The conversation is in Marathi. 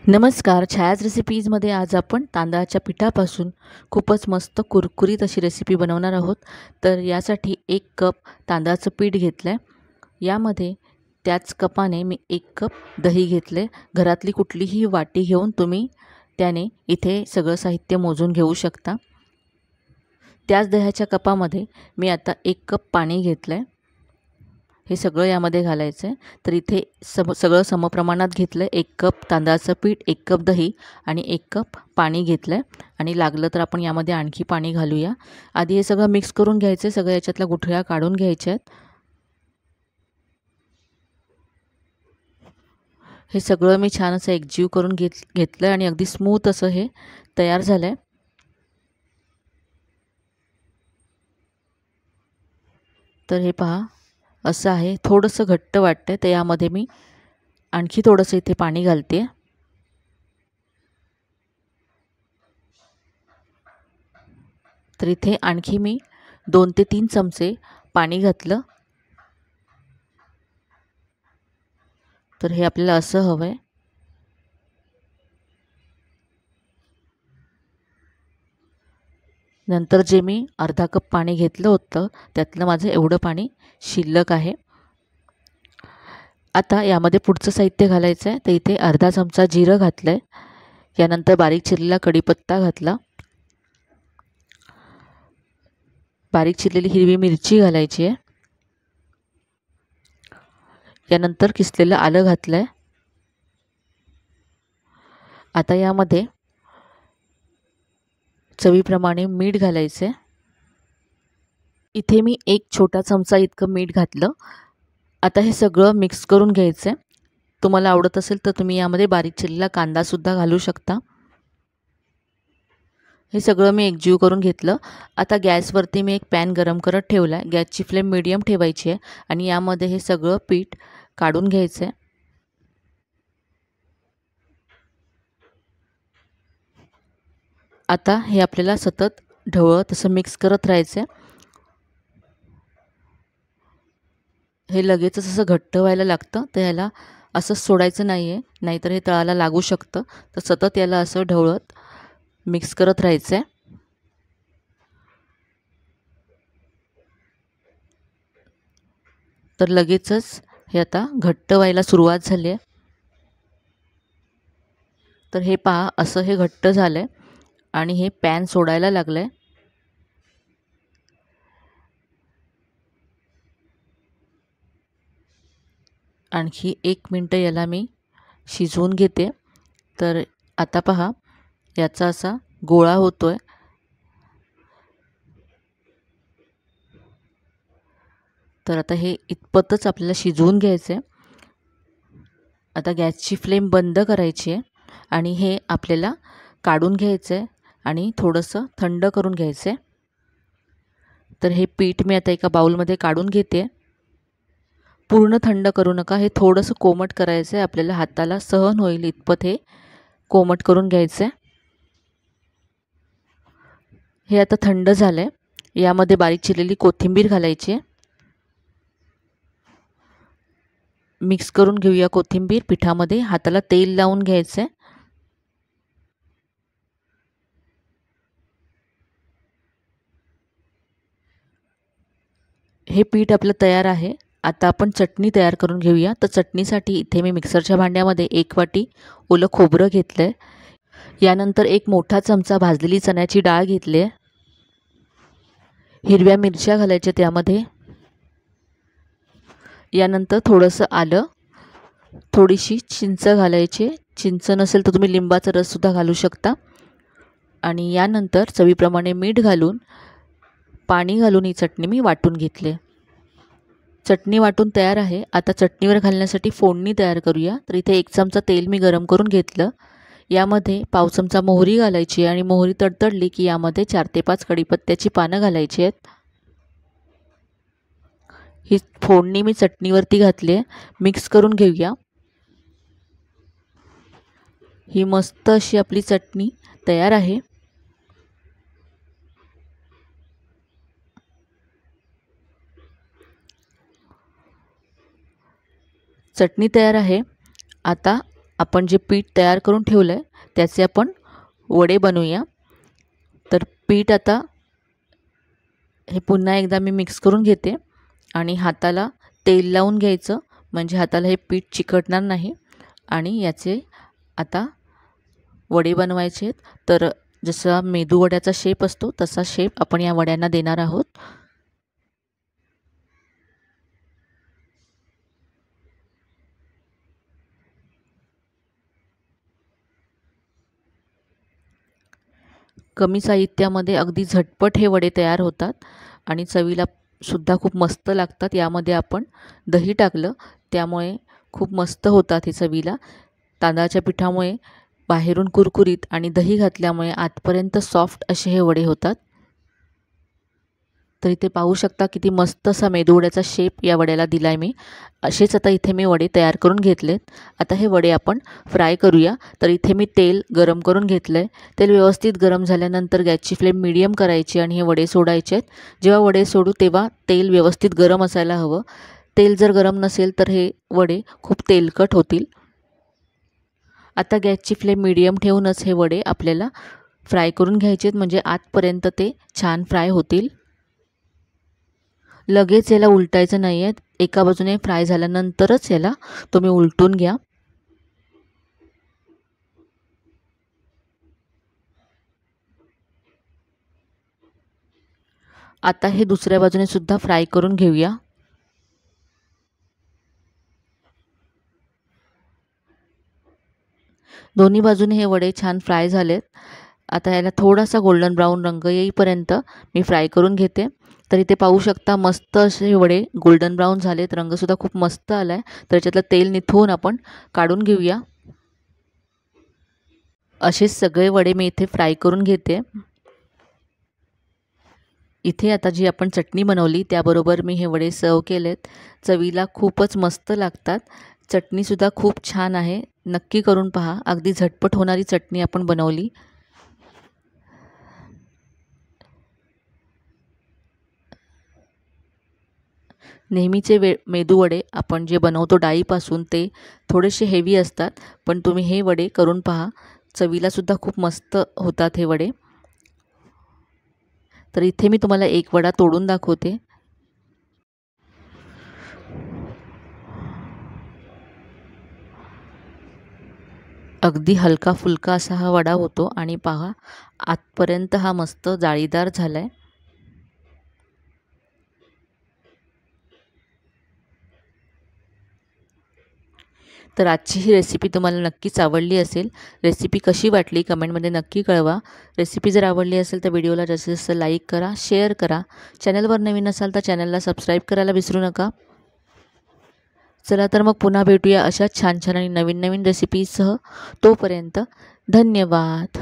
नमस्कार. छायाज रेसिपीजमध्ये आज आपण तांदळाच्या पिठापासून खूपच मस्त कुरकुरीत अशी रेसिपी बनवणार आहोत. तर यासाठी 1 कप तांदळाचं पीठ घेतलं आहे. यामध्ये त्याच कपाने मी 1 कप दही घेतले. घरातली कुठलीही वाटी घेऊन तुम्ही त्याने इथे सगळं साहित्य मोजून घेऊ शकता. त्याच दह्याच्या कपामध्ये मी आता 1 कप पाणी घेतलं आहे. हे सगळं यामध्ये घालायचं आहे. तर इथे सगळं समप्रमाणात घेतलं आहे. 1 कप तांदळाचं पीठ, 1 कप दही आणि 1 कप पाणी घेतलं आहे आणि लागलं तर आपण यामध्ये आणखी पाणी घालूया. आधी हे सगळं मिक्स करून घ्यायचं आहे. सगळ्या याच्यातल्या गुठळ्या काढून घ्यायच्या आहेत. हे सगळं मी छान असं एकजीव करून घेतलं आणि अगदी स्मूथ असं हे तयार झालं आहे. तर हे पहा असं आहे. थोडंसं घट्ट वाटतं तर यामध्ये मी आणखी थोडंसं इथे पाणी घालते. तर इथे आणखी मी 2 ते 3 चमचे पाणी घातलं. तर हे आपल्याला असं हवं आहे. नंतर जे मी अर्धा कप पाणी घेतलं होतं त्यातलं माझं एवढं पाणी शिल्लक आहे. आता यामध्ये पुढचं साहित्य घालायचं आहे. तर इथे अर्धा चमचा जिरं घातलं आहे. यानंतर बारीक चिरलेला कढीपत्ता घातला. बारीक चिरलेली हिरवी मिरची घालायची आहे. यानंतर किसलेलं आलं घातलं आहे. आता यामध्ये चवीप्रमाणे मीठ घालायचं आहे. इथे मी 1 छोटा चमचा इतकं मीठ घातलं. आता हे सगळं मिक्स करून घ्यायचं आहे. तुम्हाला आवडत असेल तर तुम्ही यामध्ये बारीक चिरलेला कांदासुद्धा घालू शकता. हे सगळं मी एकजीव करून घेतलं. आता गॅसवरती मी एक पॅन गरम करत ठेवला आहे. गॅसची फ्लेम मीडियम ठेवायची आहे आणि यामध्ये हे सगळं पीठ काढून घ्यायचं आहे. आता हे आपल्याला सतत ढवळत असं मिक्स करत राहायचं आहे. हे लगेचच असं घट्ट व्हायला लागतं. तर ह्याला असं सोडायचं नाही आहे, नाहीतर हे तळाला लागू शकतं. तर सतत याला असं ढवळत मिक्स करत राहायचं आहे. तर लगेचच हे आता घट्ट व्हायला सुरुवात झाली आहे. तर हे पहा असं हे घट्ट झालं आहे आणि हे पॅन सोडायला लागलं आहे. आणखी 1 मिनटं याला मी शिजवून घेते. तर आता पहा याचा असा गोळा होतो आहे. तर आता हे इतपतच आपल्याला शिजवून घ्यायचं आहे. आता गॅसची फ्लेम बंद करायची आहे आणि हे आपल्याला काढून घ्यायचं आहे आणि थोडंसं थंड करून घ्यायचं आहे. तर हे पीठ मी आता एका बाउलमध्ये काढून घेते. पूर्ण थंड करू नका. हे थोडंसं कोमट करायचं आहे. आपल्याला हाताला सहन होईल इतपत हे कोमट करून घ्यायचं आहे. हे आता थंड झालं आहे. यामध्ये बारीक चिरलेली कोथिंबीर घालायची आहे. मिक्स करून घेऊया कोथिंबीर पिठामध्ये. हाताला तेल लावून घ्यायचं आहे. हे पीठ आपलं तयार आहे. आता आपण चटणी तयार करून घेऊया. तर चटणीसाठी इथे मी मिक्सरच्या भांड्यामध्ये 1 वाटी ओलं खोबरं घेतलं आहे. यानंतर 1 मोठा चमचा भाजलेली चण्याची डाळ घेतली आहे. हिरव्या मिरच्या घालायच्या त्यामध्ये. यानंतर थोडंसं आलं, थोडीशी चिंच घालायची. चिंच नसेल तर तुम्ही लिंबाचा रससुद्धा घालू शकता. आणि यानंतर चवीप्रमाणे मीठ घालून पाणी घालून ही चटणी मी वाटून घेतली. चटणी वाटून तयार आहे. आता चटणीवर घालण्यासाठी फोडणी तयार करूया. तर इथे 1 चमचा तेल मी गरम करून घेतलं. यामध्ये पाव चमचा मोहरी घालायची आणि मोहरी तडतडली की यामध्ये 4 ते 5 कढीपत्त्याची पानं घालायची आहेत. ही फोडणी मी चटणीवरती घातली आहे. मिक्स करून घेऊया. ही मस्त अशी आपली चटणी तयार आहे. चटणी तयार आहे. आता आपण जे पीठ तयार करून ठेवलं आहे त्याचे आपण वडे बनवूया। तर पीठ आता हे पुन्हा एकदा मी मिक्स करून घेते आणि हाताला तेल लावून घ्यायचं, म्हणजे हाताला हे पीठ चिकटणार नाही। आणि याचे आता वडे बनवायचे आहेत। तर जसा मेदू वड्याचा शेप असतो तसा शेप आपण या वड्यांना देणार आहोत। कमी साहित्यामध्ये अगदी झटपट हे वडे तयार होतात आणि चवीला सुद्धा खूप मस्त लागतात। यामध्ये आपण दही टाकलं त्यामुळे खूप मस्त होतात हे चवीला। तांदळाच्या पिठामुळे बाहेरून कुरकुरीत आणि दही घातल्यामुळे आतपर्यंत सॉफ्ट असे हे वडे होतात। तर इथे पाहू शकता किती मस्त असा मेदू वड्याचा शेप या वड्याला दिलाय मी। असेच आता इथे मी वडे तयार करून घेतलेत। आता हे वडे आपण फ्राय करूया। तर इथे मी तेल गरम करून घेतलंय। तेल व्यवस्थित गरम झाल्यानंतर गॅसची फ्लेम मीडियम करायची आणि हे वडे सोडायचे आहेत। जेव्हा वडे सोडू तेव्हा तेल व्यवस्थित गरम असायला हवं। तेल जर गरम नसेल तर हे वडे खूप तेलकट होतील। आता गॅसची फ्लेम मीडियम ठेवूनच हे वडे आपल्याला फ्राय करून घ्यायचे आहेत, म्हणजे आतपर्यंत ते छान फ्राय होतील। लगेच याला उलटायचं नाही आहे, एका बाजूने फ्राय झाल्यानंतरच याला तुम्ही उलटून घ्या। आता हे दुसऱ्या बाजूने सुद्धा फ्राय करून घेऊया। दोन्ही बाजूने हे वडे छान फ्राय झालेत। आता याला थोडासा गोल्डन ब्राऊन रंग येईपर्यंत मी फ्राय करून घेते। तर इथे पाहू शकता मस्त असे वडे गोल्डन ब्राऊन झालेत, रंगसुद्धा खूप मस्त आला आहे। तर याच्यातलं तेल निथळून आपण काढून घेऊया। असेच सगळे वडे मी इथे फ्राय करून घेते। इथे आता जी आपण चटणी बनवली त्याबरोबर मी हे वडे सर्व केलेत। चवीला खूपच मस्त लागतात। चटणीसुद्धा खूप छान आहे, नक्की करून पहा। अगदी झटपट होणारी चटणी आपण बनवली। नेहमीचे मेदू वडे आपण जे बनवतो डाळीपासून ते थोडेसे हेवी असतात, पण तुम्ही हे वडे करून पहा, चवीला सुद्धा खूप मस्त होतात हे वडे। तर इथे मी तुम्हाला एक वडा तोडून दाखवते। अगदी हलका फुलका असा हा वडा होतो आणि पहा आतपर्यंत हा मस्त जाळीदार झालाय। तर आजची ही रेसिपी तुम्हाला नक्कीच आवडली असेल। रेसिपी कशी वाटली कमेंटमध्ये नक्की कळवा। रेसिपी जर आवडली असेल तर व्हिडिओला जास्तीत जास्त लाईक करा, शेअर करा। चॅनलवर नवीन असाल तर चॅनलला सबस्क्राईब करायला विसरू नका। चला तर मग पुन्हा भेटूया अशाच छान छान आणि नवीन नवीन रेसिपीसह। तोपर्यंत धन्यवाद।